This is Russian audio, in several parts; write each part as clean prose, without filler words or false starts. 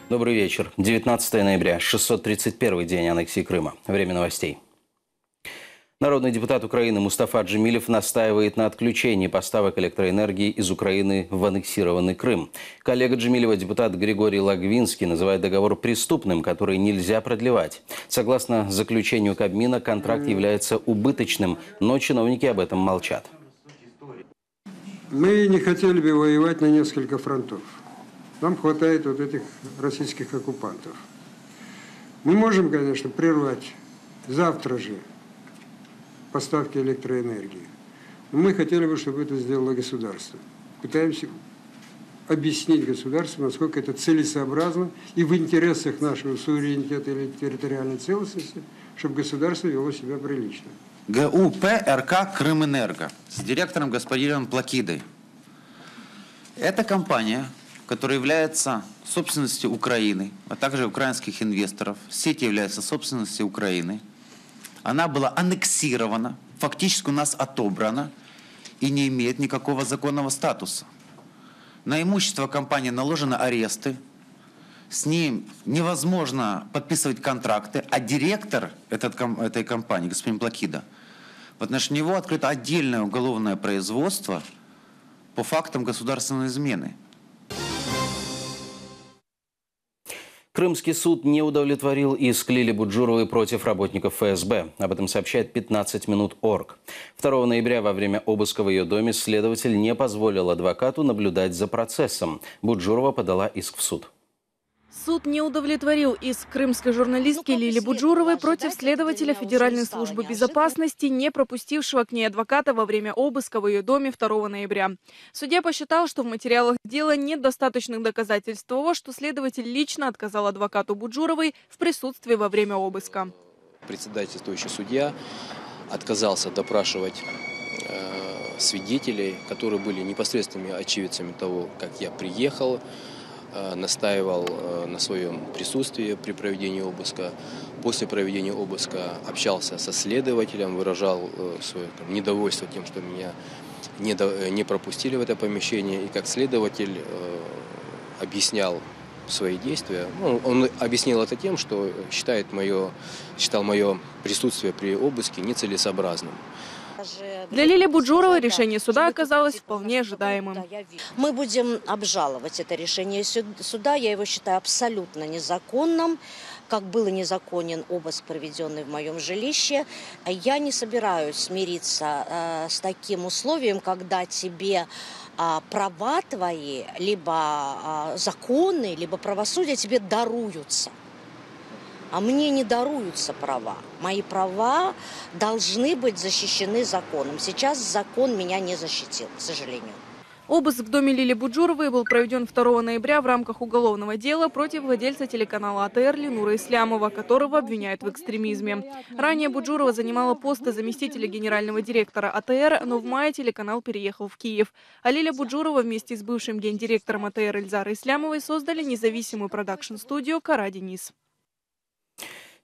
Добрый вечер. 19 ноября, 631-й день аннексии Крыма. Время новостей. Народный депутат Украины Мустафа Джемилев настаивает на отключении поставок электроэнергии из Украины в аннексированный Крым. Коллега Джемилева, депутат Григорий Лагвинский, называет договор преступным, который нельзя продлевать. Согласно заключению Кабмина, контракт является убыточным, но чиновники об этом молчат. Мы не хотели бы воевать на несколько фронтов. Нам хватает вот этих российских оккупантов. Мы можем, конечно, прервать завтра же поставки электроэнергии. Но мы хотели бы, чтобы это сделало государство. Пытаемся объяснить государству, насколько это целесообразно и в интересах нашего суверенитета или территориальной целостности, чтобы государство вело себя прилично. ГУП РК «Крымэнерго» с директором господином Плакидой. Это компания, которая является собственностью Украины, а также украинских инвесторов. Сеть является собственностью Украины. Она была аннексирована, фактически у нас отобрана и не имеет никакого законного статуса. На имущество компании наложены аресты, с ним невозможно подписывать контракты, а директор этой компании, господин Плакида, в отношении него открыто отдельное уголовное производство по фактам государственной измены. Крымский суд не удовлетворил иск Лили Буджуровой против работников ФСБ. Об этом сообщает 15 минут.орг. 2 ноября во время обыска в ее доме следователь не позволил адвокату наблюдать за процессом. Буджурова подала иск в суд. Суд не удовлетворил иск крымской журналистки Лили Буджуровой против следователя Федеральной службы безопасности, не пропустившего к ней адвоката во время обыска в ее доме 2 ноября. Судья посчитал, что в материалах дела нет достаточных доказательств того, что следователь лично отказал адвокату Буджуровой в присутствии во время обыска. Председательствующий судья отказался допрашивать свидетелей, которые были непосредственными очевидцами того, как я приехал, настаивал на своем присутствии при проведении обыска. После проведения обыска общался со следователем, выражал свое недовольство тем, что меня не пропустили в это помещение. И как следователь объяснял свои действия. Он объяснил это тем, что считал мое присутствие при обыске нецелесообразным. Для Лили Буджуровой решение суда оказалось вполне ожидаемым. Мы будем обжаловать это решение суда. Я его считаю абсолютно незаконным, как был незаконен обыск, проведенный в моем жилище. Я не собираюсь смириться с таким условием, когда тебе права твои, либо законы, либо правосудие тебе даруются. А мне не даруются права. Мои права должны быть защищены законом. Сейчас закон меня не защитил, к сожалению. Обыск в доме Лили Буджуровой был проведен 2 ноября в рамках уголовного дела против владельца телеканала АТР Ленура Ислямова, которого обвиняют в экстремизме. Ранее Буджурова занимала пост заместителя генерального директора АТР, но в мае телеканал переехал в Киев. А Лиля Буджурова вместе с бывшим гендиректором АТР Ильзарой Ислямовой создали независимую продакшн-студию «Кара Денис».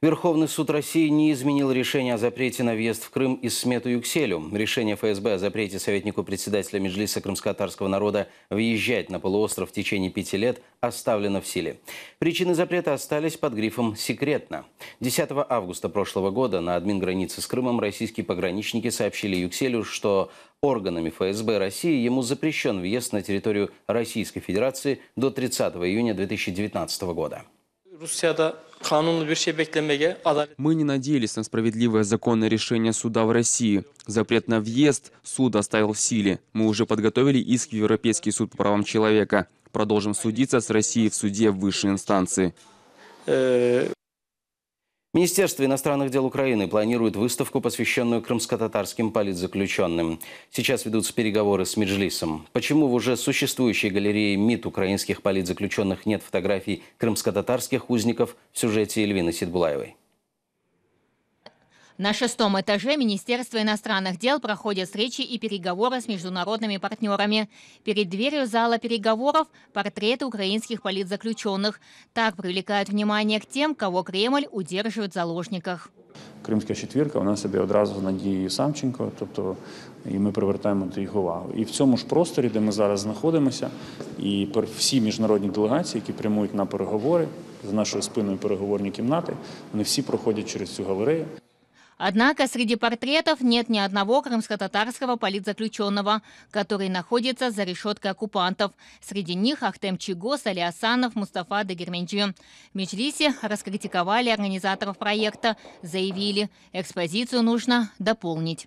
Верховный суд России не изменил решение о запрете на въезд в Крым из Смету Юкселю. Решение ФСБ о запрете советнику председателя Меджлиса крымско-татарского народа въезжать на полуостров в течение 5 лет оставлено в силе. Причины запрета остались под грифом «секретно». 10 августа прошлого года на админгранице с Крымом российские пограничники сообщили Юкселю, что органами ФСБ России ему запрещен въезд на территорию Российской Федерации до 30 июня 2019 года. Мы не надеялись на справедливое законное решение суда в России. Запрет на въезд суд оставил в силе. Мы уже подготовили иск в Европейский суд по правам человека. Продолжим судиться с Россией в суде высшей инстанции. Министерство иностранных дел Украины планирует выставку, посвященную крымско-татарским политзаключенным. Сейчас ведутся переговоры с Меджлисом. Почему в уже существующей галерее МИД украинских политзаключенных нет фотографий крымско-татарских узников, в сюжете Эльвины Сидбулаевой. На 6-м этаже Министерства иностранных дел проходят встречи и переговоры с международными партнерами. Перед дверью зала переговоров портреты украинских политзаключенных. Так привлекают внимание к тем, кого Кремль удерживает в заложниках. Кримська четвірка, вона собі одразу з Надією Савченко, тобто і ми привертаємо до їх увагу. І в цьому ж просторі, де ми зараз знаходимося, і всі міжнародні делегації, які прямують на переговори, за нашою спиною переговорні кімнати, вони всі проходять через цю галерею. Однако среди портретов нет ни одного крымско-татарского политзаключенного, который находится за решеткой оккупантов. Среди них Ахтем Чигос, Али Асанов, Мустафа Дегерменджи. В Меджлисе раскритиковали организаторов проекта, заявили, экспозицию нужно дополнить.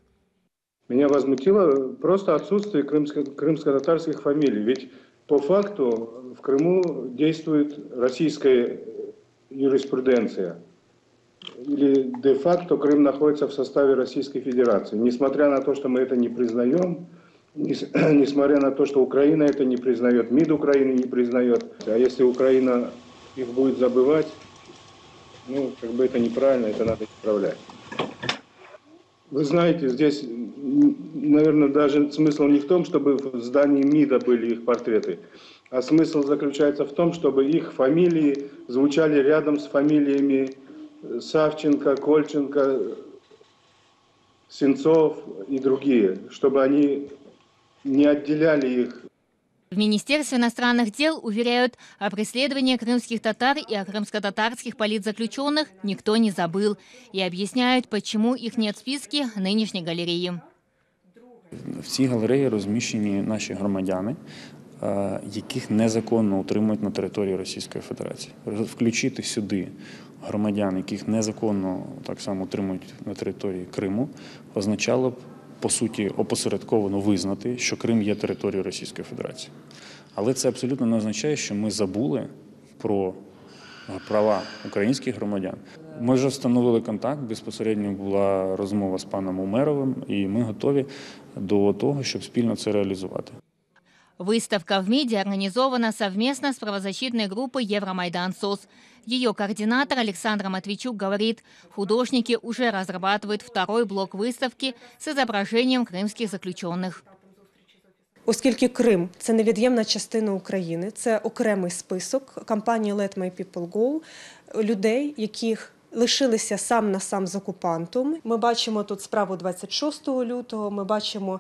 Меня возмутило просто отсутствие крымско-татарских фамилий. Ведь по факту в Крыму действует российская юриспруденция. Или де-факто Крым находится в составе Российской Федерации. Несмотря на то, что мы это не признаем, несмотря на то, что Украина это не признает, МИД Украины не признает. А если Украина их будет забывать, ну, как бы это неправильно, это надо исправлять. Вы знаете, здесь, наверное, даже смысл не в том, чтобы в здании МИДа были их портреты, а смысл заключается в том, чтобы их фамилии звучали рядом с фамилиями Савченко, Кольченко, Сенцов и другие, чтобы они не отделяли их. В Министерстве иностранных дел уверяют, о преследовании крымских татар и о крымско-татарских политзаключенных никто не забыл. И объясняют, почему их нет в списке нынешней галереи. В цій галереї розміщені наші громадяни, яких незаконно утримують на території Російської Федерації. Включити сюди громадян, яких незаконно так само утримують на території Криму, означало б, по суті, опосередковано визнати, що Крим є територією Російської Федерації. Але це абсолютно не означає, що ми забули про права українських громадян. Ми вже встановили контакт, безпосередньо була розмова з паном Умеровим, і ми готові до того, щоб спільно це реалізувати. Выставка в МИДе организована совместно с правозащитной группой «Евромайдан СОС». Ее координатор Александр Матвейчук говорит, художники уже разрабатывают второй блок выставки с изображением крымских заключенных. Оскільки Крим – це невід'ємна частина України, це окремий список компанії Let My People Go, людей, яких лишилися сам на сам з окупантом. Ми бачимо тут справу 26 лютого, ми бачимо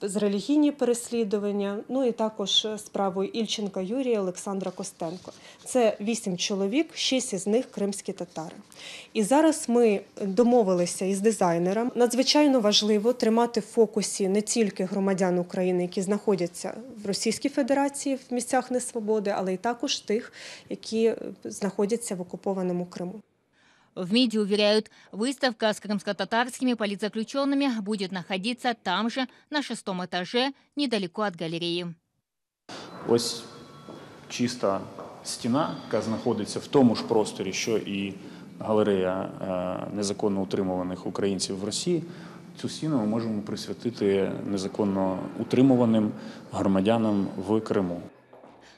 релігійні переслідування, ну і також справу Ільченка Юрія, Олександра Костенко. Це 8 чоловік, 6 із них кримські татари. І зараз ми домовилися із дизайнером. Надзвичайно важливо тримати в фокусі не тільки громадян України, які знаходяться в Російській Федерації в місцях несвободи, але й також тих, які знаходяться в окупованому Криму. В МИДе уверяют, выставка с крымско-татарскими политзаключенными будет находиться там же, на 6-м этаже, недалеко от галереи. Ось чиста стіна, яка знаходиться в тому ж просторі, що і галерея незаконно утримуваних українців в Росії. Цю стіну ми можемо присвятити незаконно утримуваним громадянам в Криму.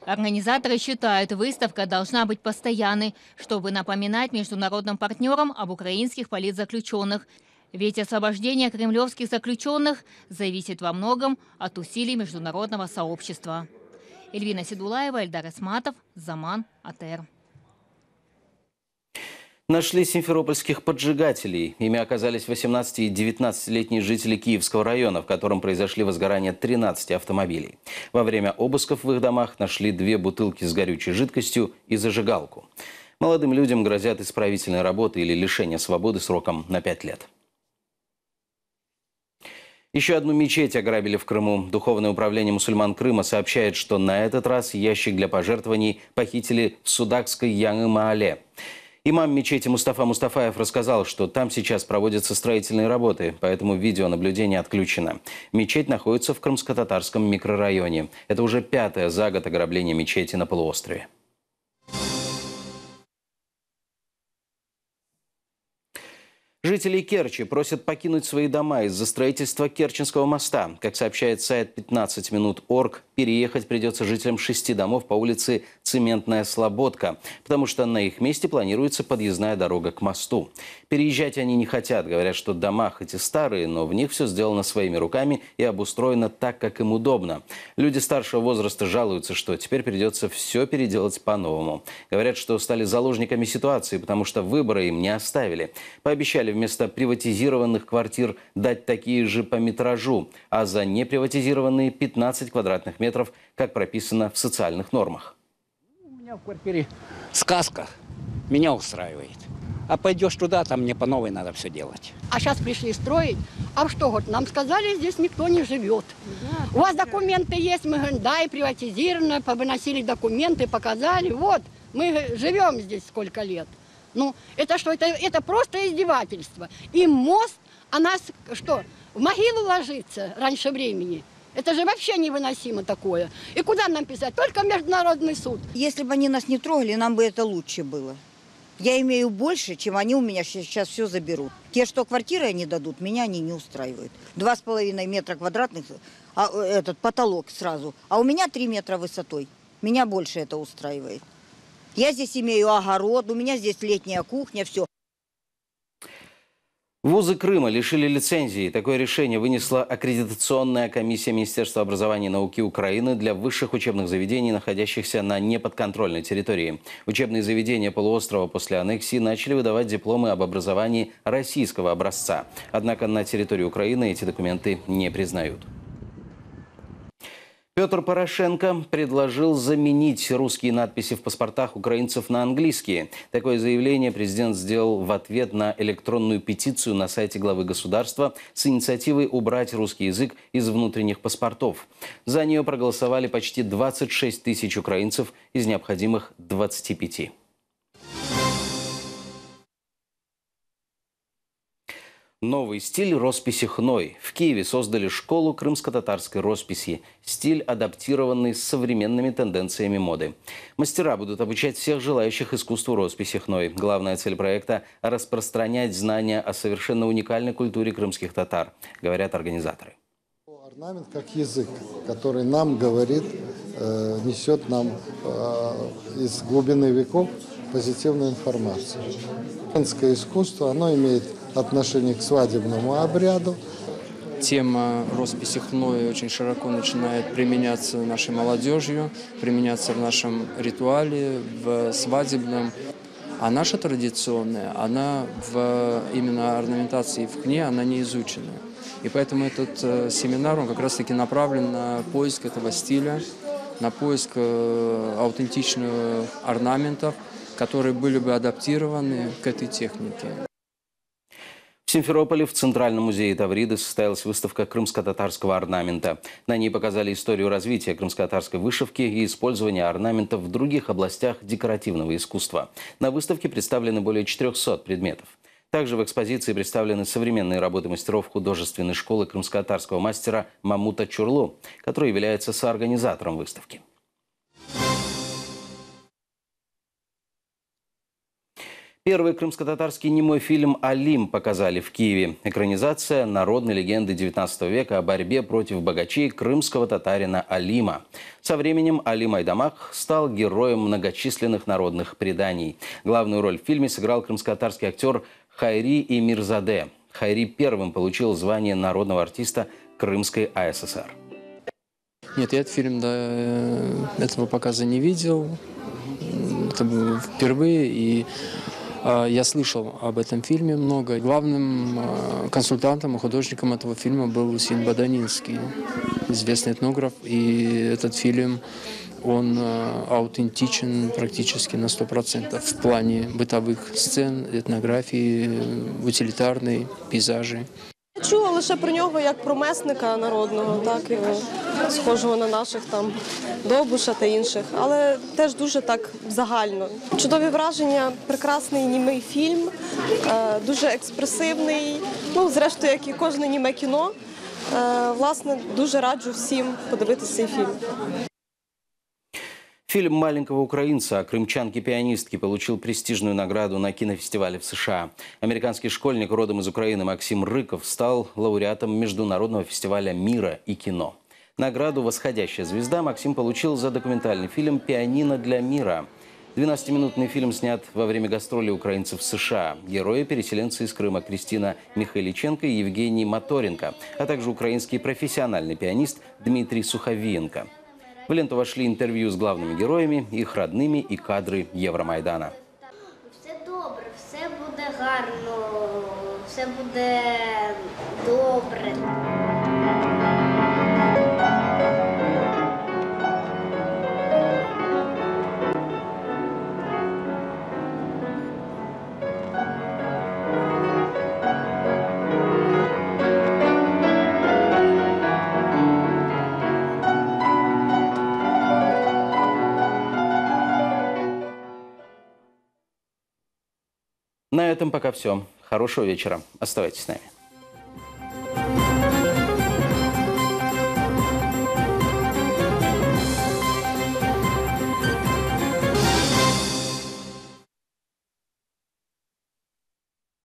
Организаторы считают, выставка должна быть постоянной, чтобы напоминать международным партнерам об украинских политзаключенных. Ведь освобождение кремлевских заключенных зависит во многом от усилий международного сообщества. Эльвина Седулаева, Эльдар Исматов, Заман, АТР. Нашли симферопольских поджигателей. Ими оказались 18- и 19-летние жители Киевского района, в котором произошли возгорания 13 автомобилей. Во время обысков в их домах нашли 2 бутылки с горючей жидкостью и зажигалку. Молодым людям грозят исправительные работы или лишение свободы сроком на 5 лет. Еще одну мечеть ограбили в Крыму. Духовное управление мусульман Крыма сообщает, что на этот раз ящик для пожертвований похитили в Судакской Яңы-Маале. Имам мечети Мустафа Мустафаев рассказал, что там сейчас проводятся строительные работы, поэтому видеонаблюдение отключено. Мечеть находится в крымско-татарском микрорайоне. Это уже 5-е за год ограбление мечети на полуострове. Жителей Керчи просят покинуть свои дома из-за строительства Керченского моста. Как сообщает сайт 15minut.org, переехать придется жителям 6 домов по улице Цементная Слободка, потому что на их месте планируется подъездная дорога к мосту. Переезжать они не хотят, говорят, что дома хоть и старые, но в них все сделано своими руками и обустроено так, как им удобно. Люди старшего возраста жалуются, что теперь придется все переделать по-новому. Говорят, что стали заложниками ситуации, потому что выбора им не оставили. Пообещали вместо приватизированных квартир дать такие же по метражу, а за неприватизированные 15 квадратных метров, как прописано в социальных нормах. У меня в квартире сказка. Меня устраивает. А пойдешь туда, там мне по новой надо все делать. А сейчас пришли строить. А что, вот, нам сказали, здесь никто не живет. У вас документы есть? Мы говорим, да, и приватизировано, повыносили документы, показали. Вот, мы живем здесь сколько лет. Ну, это что? Это просто издевательство. И мост, а нас что, в могилу ложиться раньше времени? Это же вообще невыносимо такое. И куда нам писать? Только Международный суд. Если бы они нас не трогали, нам бы это лучше было. Я имею больше, чем они у меня сейчас все заберут. Те, что квартиры они дадут, меня они не устраивают. 2,5 метра квадратных, этот потолок сразу. А у меня 3 метра высотой. Меня больше это устраивает. Я здесь имею огород, у меня здесь летняя кухня, все. Вузы Крыма лишили лицензии. Такое решение вынесла аккредитационная комиссия Министерства образования и науки Украины для высших учебных заведений, находящихся на неподконтрольной территории. Учебные заведения полуострова после аннексии начали выдавать дипломы об образовании российского образца. Однако на территории Украины эти документы не признают. Петр Порошенко предложил заменить русские надписи в паспортах украинцев на английские. Такое заявление президент сделал в ответ на электронную петицию на сайте главы государства с инициативой убрать русский язык из внутренних паспортов. За нее проголосовали почти 26 тысяч украинцев из необходимых 25. Новый стиль росписи хной. В Киеве создали школу крымско-татарской росписи. Стиль, адаптированный с современными тенденциями моды. Мастера будут обучать всех желающих искусству росписи хной. Главная цель проекта – распространять знания о совершенно уникальной культуре крымских татар, говорят организаторы. Орнамент как язык, который нам говорит, несет нам из глубины веков позитивную информацию. Крымское искусство, оно имеет отношение к свадебному обряду. Тема росписи хной очень широко начинает применяться нашей молодежью, применяться в нашем ритуале, в свадебном. А наша традиционная, она именно орнаментации в хне, она не изучена. И поэтому этот семинар, он как раз-таки направлен на поиск этого стиля, на поиск аутентичных орнаментов, которые были бы адаптированы к этой технике. В Симферополе в Центральном музее Тавриды состоялась выставка крымско-татарского орнамента. На ней показали историю развития крымско-татарской вышивки и использования орнаментов в других областях декоративного искусства. На выставке представлены более 400 предметов. Также в экспозиции представлены современные работы мастеров художественной школы крымско-татарского мастера Мамута Чурлу, который является соорганизатором выставки. Первый крымско-татарский немой фильм «Алим» показали в Киеве. Экранизация народной легенды XIX века о борьбе против богачей крымского татарина Алима. Со временем Алим Айдамак стал героем многочисленных народных преданий. Главную роль в фильме сыграл крымско-татарский актер Хайри Эмирзаде. Хайри первым получил звание народного артиста Крымской АССР. Нет, я этот фильм до этого показа не видел. Это было впервые, и я слышал об этом фильме много. Главным консультантом и художником этого фильма был Син Баданинский, известный этнограф. И этот фильм, он аутентичен практически на 100% в плане бытовых сцен, етнографії, утилітарної, пейзажі. Чула лише про нього як про месника народного, так, схожого на наших там Довбуша та інших, але теж дуже так загально. Чудові враження, прекрасний німий фільм, дуже експресивний, ну, зрештою, як і кожне німе кіно. Власне, дуже раджу всім подивитися цей фільм. Фильм «Маленького украинца» о крымчанке-пианистке получил престижную награду на кинофестивале в США. Американский школьник родом из Украины Максим Рыков стал лауреатом Международного фестиваля мира и кино. Награду «Восходящая звезда» Максим получил за документальный фильм «Пианино для мира». 12-минутный фильм снят во время гастролей украинцев в США. Герои – переселенцы из Крыма Кристина Михайличенко и Евгений Моторенко, а также украинский профессиональный пианист Дмитрий Суховиенко. В ленту вошли интервью с главными героями, их родными и кадры Євромайдана. Все добре, все буде гарно, все буде добре. На этом пока все. Хорошего вечера. Оставайтесь с нами.